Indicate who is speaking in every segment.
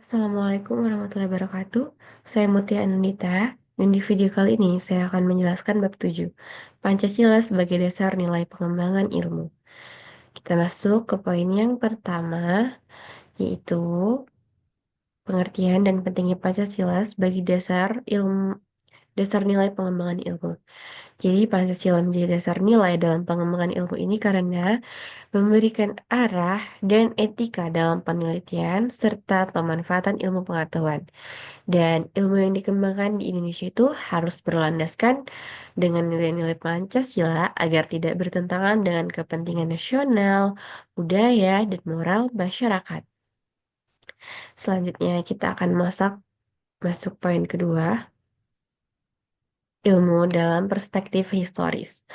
Speaker 1: Assalamualaikum warahmatullahi wabarakatuh. Saya Mutia Anindita, dan di video kali ini saya akan menjelaskan bab 7, Pancasila sebagai dasar nilai pengembangan ilmu. Kita masuk ke poin yang pertama, yaitu pengertian dan pentingnya Pancasila sebagai dasar nilai pengembangan ilmu. Jadi Pancasila menjadi dasar nilai dalam pengembangan ilmu ini karena memberikan arah dan etika dalam penelitian serta pemanfaatan ilmu pengetahuan. Dan ilmu yang dikembangkan di Indonesia itu harus berlandaskan dengan nilai-nilai Pancasila agar tidak bertentangan dengan kepentingan nasional, budaya, dan moral masyarakat. Selanjutnya kita akan masuk poin kedua, ilmu dalam perspektif historis.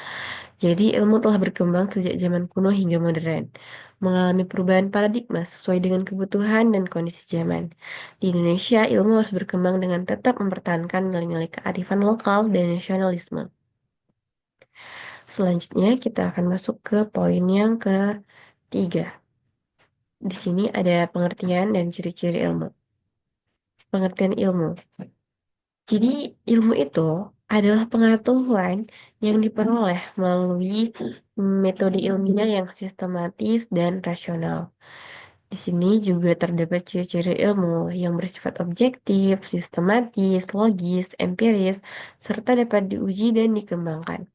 Speaker 1: Jadi ilmu telah berkembang sejak zaman kuno hingga modern, mengalami perubahan paradigma sesuai dengan kebutuhan dan kondisi zaman. Di Indonesia, ilmu harus berkembang dengan tetap mempertahankan nilai-nilai kearifan lokal dan nasionalisme. Selanjutnya, kita akan masuk ke poin yang ketiga. Di sini ada pengertian dan ciri-ciri ilmu. Pengertian ilmu. Jadi, ilmu itu adalah pengetahuan yang diperoleh melalui metode ilmiah yang sistematis dan rasional. Di sini juga terdapat ciri-ciri ilmu yang bersifat objektif, sistematis, logis, empiris, serta dapat diuji dan dikembangkan.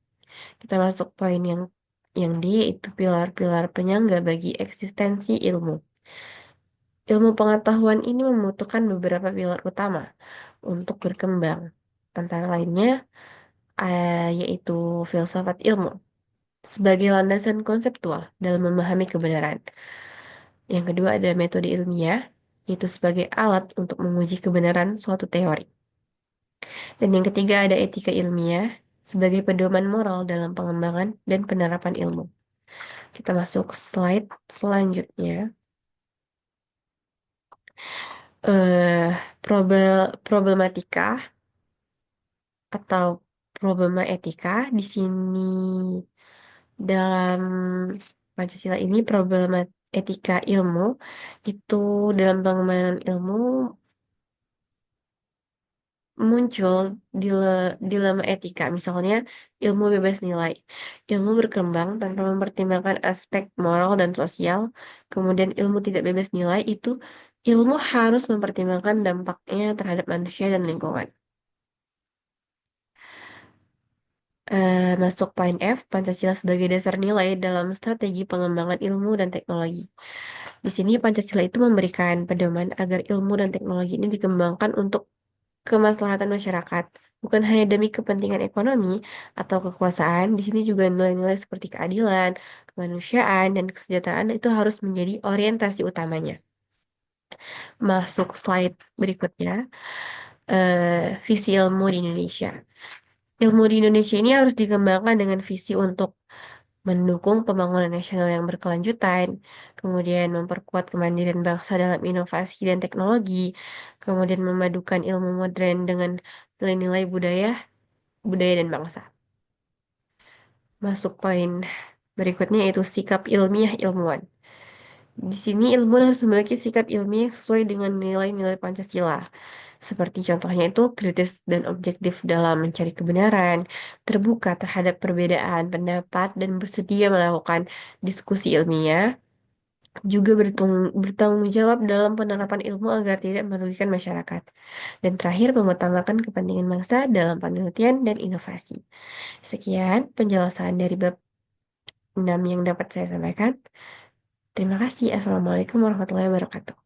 Speaker 1: Kita masuk poin yang D, yaitu pilar-pilar penyangga bagi eksistensi ilmu. Ilmu pengetahuan ini membutuhkan beberapa pilar utama untuk berkembang. Antara lainnya, yaitu filsafat ilmu sebagai landasan konseptual dalam memahami kebenaran. Yang kedua ada metode ilmiah, yaitu sebagai alat untuk menguji kebenaran suatu teori. Dan yang ketiga ada etika ilmiah sebagai pedoman moral dalam pengembangan dan penerapan ilmu. Kita masuk slide selanjutnya. Eh, problematika atau problema etika di sini dalam Pancasila ini problema etika ilmu itu dalam pengembangan ilmu muncul dilema etika, misalnya ilmu bebas nilai. Ilmu berkembang tanpa mempertimbangkan aspek moral dan sosial, kemudian ilmu tidak bebas nilai itu ilmu harus mempertimbangkan dampaknya terhadap manusia dan lingkungan. Masuk poin F, Pancasila sebagai dasar nilai dalam strategi pengembangan ilmu dan teknologi. Di sini Pancasila itu memberikan pedoman agar ilmu dan teknologi ini dikembangkan untuk kemaslahatan masyarakat, bukan hanya demi kepentingan ekonomi atau kekuasaan. Di sini juga nilai-nilai seperti keadilan, kemanusiaan, dan kesejahteraan itu harus menjadi orientasi utamanya. Masuk slide berikutnya, visi ilmu di Indonesia. Ilmu di Indonesia ini harus dikembangkan dengan visi untuk mendukung pembangunan nasional yang berkelanjutan, kemudian memperkuat kemandirian bangsa dalam inovasi dan teknologi, kemudian memadukan ilmu modern dengan nilai-nilai budaya dan bangsa. Masuk poin berikutnya yaitu sikap ilmiah ilmuwan. Di sini ilmuwan harus memiliki sikap ilmiah sesuai dengan nilai-nilai Pancasila. Seperti contohnya itu kritis dan objektif dalam mencari kebenaran, terbuka terhadap perbedaan pendapat, dan bersedia melakukan diskusi ilmiah, juga bertanggung jawab dalam penerapan ilmu agar tidak merugikan masyarakat. Dan terakhir, mengutamakan kepentingan bangsa dalam penelitian dan inovasi. Sekian penjelasan dari bab 6 yang dapat saya sampaikan. Terima kasih. Assalamualaikum warahmatullahi wabarakatuh.